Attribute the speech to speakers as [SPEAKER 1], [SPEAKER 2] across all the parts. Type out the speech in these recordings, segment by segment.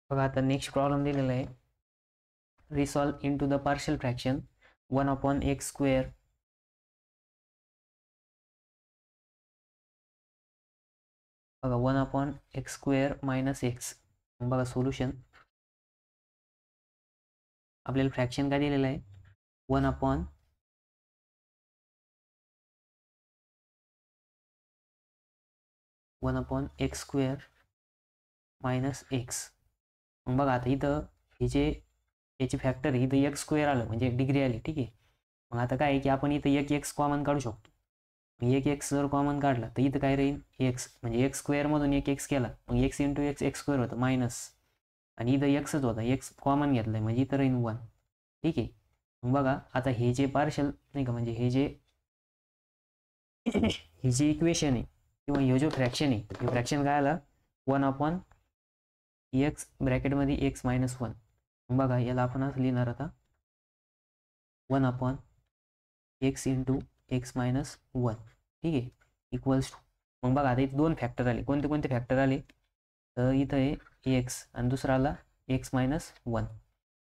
[SPEAKER 1] बघा आता next problem दिलेला आहे. Resolve into the partial fraction 1/x². बघा 1/x² - x. बघा सोल्युशन. आपल्याला फ्रॅक्शन काय दिलेलं आहे? 1/(x²) - x. मग बघा आता इथं हे जे याची फॅक्टर आहे, इथं x² आलं म्हणजे डिग्री आली. ठीक आहे. मग आता काय आहे की आपण इथं एक x कॉमन काढू शकतो. एक x जर कॉमन काढला तर इथं काय राहील? x म्हणजे x² मधून एक x केला मग x × x x² होतं मायनस, आणि इथं xच होता, x कॉमन घेतलाय म्हणजे इथं राहील 1. ठीक आहे. मग बघा आता हे जे पार्शल नाही का, म्हणजे हे जे हे जे इक्वेशन आहे किंवा हे जो फ्रॅक्शन आहे, हे फ्रॅक्शन काय आला? 1/x ब्रॅकेटमध्ये x - 1. बघा याला आपण असं लिहिणार आता 1/x × x - 1. ठीक आहे. Equals to. मग बघा आता इथे दोन फॅक्टर आले. कोणते कोणते फॅक्टर आले? तर इथं आहे x आणि दुसरा आला x - 1.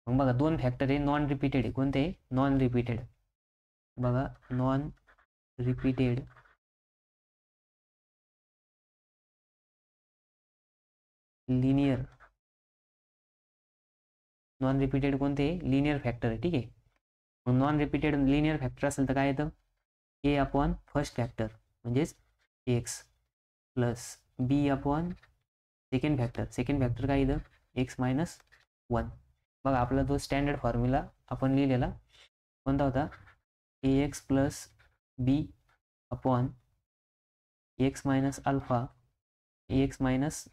[SPEAKER 1] मग बघा दोन फॅक्टर आहे नॉन रिपीटेड आहे. कोणते? Non repeated. बघा non repeated linear. Non repeated कोणते? लिनियर फॅक्टर आहे. ठीक आहे. मग नॉन रिपीटेड लिनियर फॅक्टर असेल तर काय येतं? a/ फर्स्ट फॅक्टर म्हणजेच x plus b/ second factor. Second factor काय येतं? x - 1. बघा आपला जो स्टँडर्ड फॉर्म्युला आपण लिहिलेला कोणता होता? ax plus b upon x minus alpha ax minus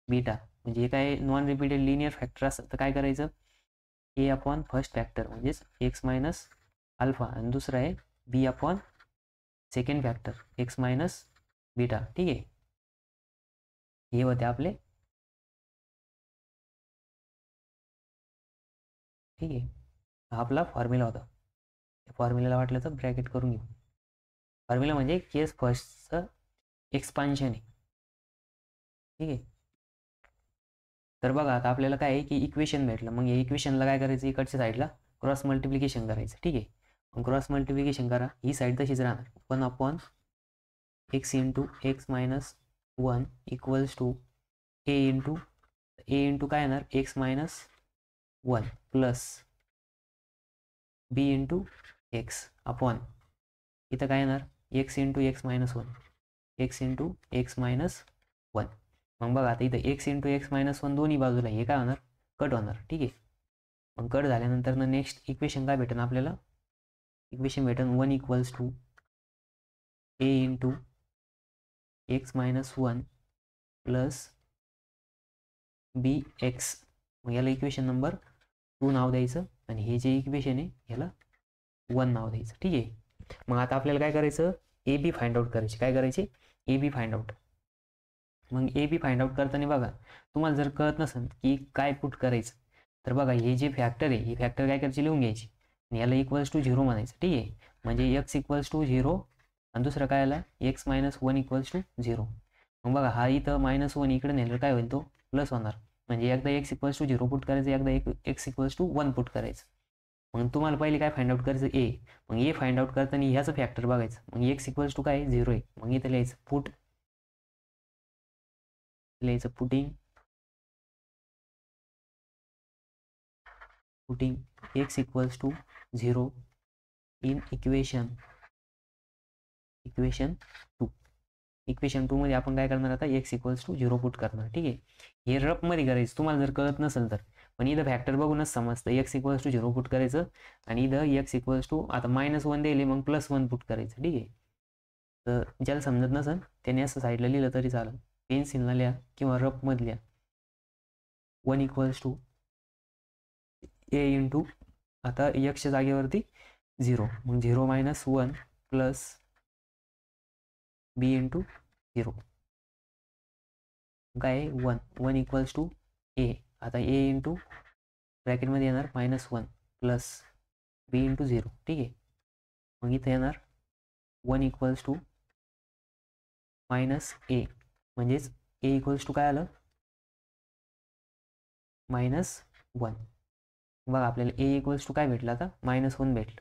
[SPEAKER 1] beta. म्हणजे हे काय नॉन रिपीटेड लिनियर फॅक्टर असतं तर काय करायचं? a/ फर्स्ट फॅक्टर म्हणजेच x मायनस अल्फा आणि दुसरा आहे b/ second factor x minus beta. ठीक आहे. हे होते आपले. ठीक आहे. हा आपला फॉर्म्युला होता. फॉर्म्युलाला वाटलं तर ब्रॅकेट करून घेऊ. फॉर्म्युला म्हणजे केस फर्स्टचं एक्सपान्शन आहे. ठीक आहे. तर बघा आता आपल्याला काय आहे की इक्वेशन भेटलं. मग या इक्वेशनला काय करायचं? इकडच्या साईडला क्रॉस मल्टिप्लिकेशन करायचं. ठीक आहे. मग क्रॉस मल्टिप्लिकेशन करा. ही साईड तशीच राहणार. 1/x × x - 1 equals to a काय येणार? x - 1 plus b × x upon इथं काय येणार? x × x - 1 x × x - 1. मग बघा आता इथं x × x - 1 दोन्ही बाजूला हे काय होणार? कट होणार. ठीक आहे. मग कट झाल्यानंतर नेक्स्ट इक्वेशन काय भेटेल आपल्याला? इक्वेशन भेटेल 1 equals to a × x - 1 plus bx. मग याला इक्वेशन नंबर 2 नाव द्यायचं आणि हे जे इक्वेशन आहे याला 1 नाव द्यायचं. ठीक आहे. मग आता आपल्याला काय करायचं? ए बी फाइंड आउट करायचे. काय करायचे? A B find out. मग ए बी फाइंड आउट करताना बघा तुम्हाला जर कळत नसेल की काय पुट करायचं तर बघा हे जे फॅक्टर आहे ही फॅक्टर काय करायची? लिहून घ्यायची आणि याला इक्वल्स टू 0 म्हणायचं. ठीक आहे. म्हणजे x इक्वल्स टू 0 आणि दुसरं काय आला? x - 1 equals to 0. मग बघा हा इथं -1 इकडे नेलं काय होईल? तो प्लस होणार. म्हणजे एकदा x इक्वल्स टू 0 पुट करायचं, एकदा x इक्वल्स टू 1 पुट करायचं. मग तुम्हाला पहिले काय फाइंड आउट करायचं? ए. मग ए फाइंड आउट करताना ह्याचं फॅक्टर बघायचं. मग x इक्वल्स टू काय? 0 आहे. मग इथं लिहायचं putting x equals to 0 in equation 2. Equation 2 मध्ये आपण काय करणार? आता x इक्वल्स टू 0 पुट करणार. ठीक आहे. हे रफ मध्ये करायचं तुम्हाला जर कळत नसेल तर. पण इथं फॅक्टर बघूनच समजतं. x इक्वल्स टू 0 पुट करायचं आणि इथं x इक्वल्स टू आता -1 दिले मग +1 पुट करायचं. ठीक आहे. तर ज्याला समजत नसेल त्याने असं साईडला लिहिलं तरी चालेल. पेन्सिलला लिहा किंवा रफ मध्ये लिहा. 1 इक्वल्स टू a × आता x जागेवरती 0 मग 0 - 1 प्लस b × 0 काय? 1 इक्वल्स टू a. आता a × ब्रॅकेटमध्ये येणार -1 प्लस b × 0. ठीक आहे. मग इथे येणार 1 इक्वल्स टू -a म्हणजेच a इक्वल्स टू काय आलं? -1. बघा आपल्याला ए इक्वल्स टू काय भेटलं आता -1 भेटलं.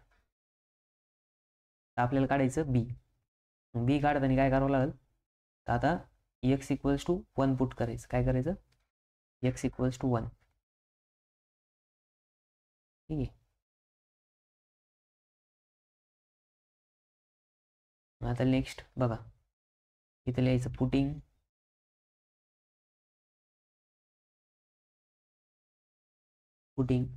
[SPEAKER 1] तर आपल्याला काढायचं बी. बी काढताना काय करावं लागेल तर आता एक्स इक्वल्स टू 1 पुट करायचं. काय करायचं एक्स इक्वल्स टू 1. ठीक आहे. आता नेक्स्ट बघा इथं लिहायचं putting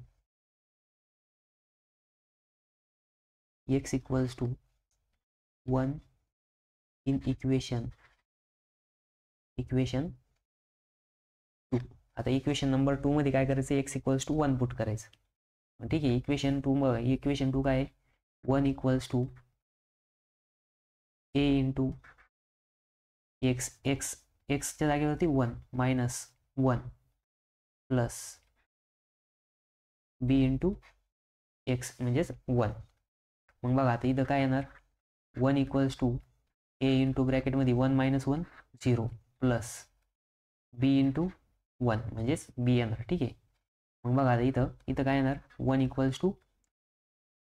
[SPEAKER 1] x equals to 1 in equation 2. आता इक्वेशन नंबर 2 मध्ये काय करायचं x इक्वल्स टू 1 पुट करायचं. ठीक आहे. इक्वेशन 2 काय आहे 1 इक्वल्स टू a इंटू एक्सच्या जागेवरती 1 -1 प्लस b इंटू एक्स म्हणजेच 1. मग बघा आता इथं काय येणार 1 इक्वल्स टू a इंटू ब्रॅकेटमध्ये 1 - 1 0 प्लस b इंटू 1 म्हणजेच b येणार. ठीक आहे. मग बघा आता इथं काय येणार 1 इक्वल्स टू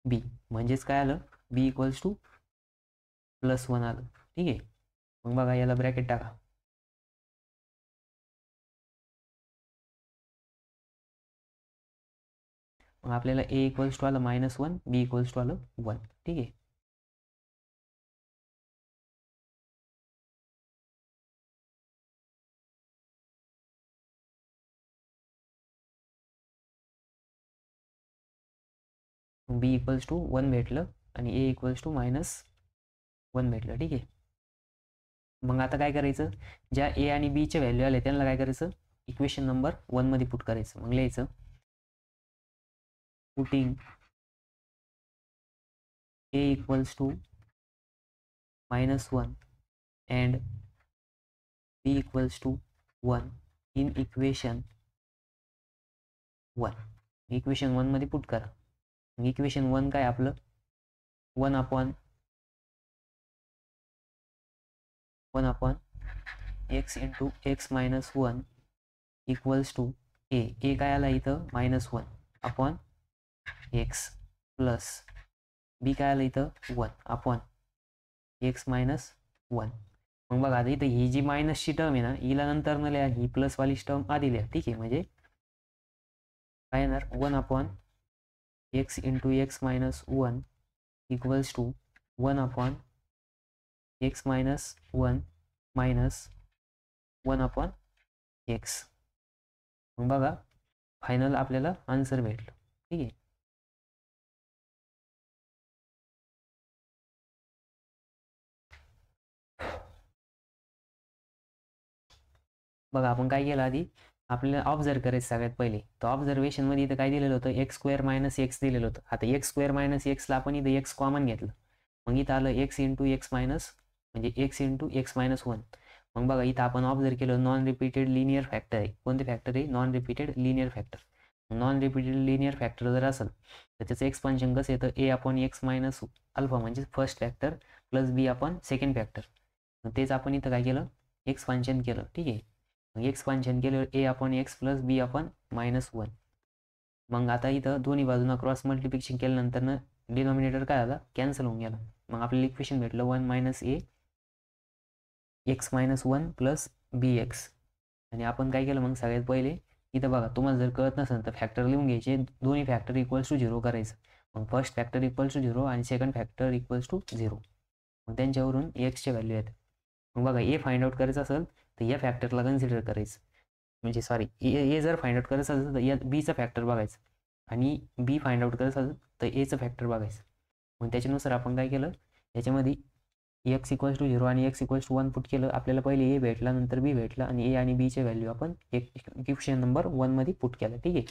[SPEAKER 1] b म्हणजेच काय आलं b इक्वल्स टू +1 आलं. ठीक आहे. मग बघा याला ब्रॅकेट टाका. मग आपल्याला a इक्वल्स टू आलं -1 b इक्वल्स टू आलं 1. ठीक आहे. b इक्वल्स टू 1 भेटलं आणि a इक्वल्स टू -1 भेटलं. ठीक आहे. मग आता काय करायचं ज्या a आणि b चे व्हॅल्यू आले त्यांना काय करायचं इक्वेशन नंबर 1 मध्ये पुट करायचं. मग लिहायचं putting a equals to -1 and b equals to 1 in equation 1. Equation 1 मध्ये पुट करा. इक्वेशन 1 काय आपलं 1 upon x into x -1 equals to a काय आला इथं -1 अपॉन x प्लस b काय आलं इथं 1 अपॉन x -1. मग बघा आता इथं ही जी मायनसची टर्म आहे ना हिला नंतर न लिहा ही प्लसवाली टर्म आधी लिहा. ठीक आहे. म्हणजे काय येणार 1 upon x into x -1 equals to 1 upon x -1 minus 1 upon x. मग बघा फायनल आपल्याला आन्सर भेटलं. ठीक आहे. बघा आपण काय केलं आधी आपल्याला ऑब्झर्व करायचं सगळ्यात पहिले. तर ऑब्झर्वेशन मध्ये इथं काय दिलेलं होतं x² - x दिलेलं होतं. आता x² - x ला आपण इथं x कॉमन घेतलं. मग इथं आलं x इंटू x म्हणजे x इंटू x -1. मग बघा इथं आपण ऑब्झर्व केलं नॉन रिपीटेड लिनियर फॅक्टर आहे. कोणते फॅक्टर आहे non repeated linear factor. Non repeated linear factor जर असेल तर त्याचं एक्सपान्शन कसं येतं a/x - अल्फा म्हणजे first factor plus b upon second factor. मग तेच आपण इथं काय केलं एक्सपान्शन केलं. ठीक आहे. मग एक्सपान्शन केलं a/x प्लस b अपॉन -1. मग आता इथं दोन्ही बाजूंना क्रॉस मल्टिप्लिकेशन केल्यानंतर डिनॉमिनेटर काय झाला कॅन्सल होऊन गेला. मग आपल्याला इक्वेशन भेटलं 1 - a x -1 प्लस bx. आणि आपण काय केलं मग सगळ्यात पहिले इथं बघा तुम्हाला जर कळत नसेल तर फॅक्टर लिहून घ्यायचे. दोन्ही फॅक्टर इक्वल्स टू 0 करायचं. मग फर्स्ट फॅक्टर इक्वल्स टू 0 आणि सेकंड फॅक्टर इक्वल्स टू 0. मग त्यांच्यावरून एक्सचे व्हॅल्यू येतात. मग बघा ए फाइंड आउट करायचं असेल तर या फॅक्टरला कन्सिडर करायचं. म्हणजे सॉरी ए जर फाइंड आउट करायचं असेल तर या बीचा फॅक्टर बघायचं आणि बी फाइंड आउट करायचं असेल तर एचं फॅक्टर बघायचं. मग त्याच्यानुसार आपण काय केलं याच्यामध्ये x इक्वल्स टू 0 आणि x इक्वल्स टू 1 पुट केलं. आपल्याला पहिले ए भेटला नंतर बी भेटला आणि ए आणि बीचे व्हॅल्यू आपण इक्वेशन नंबर 1 मध्ये पुट केलं. ठीक आहे.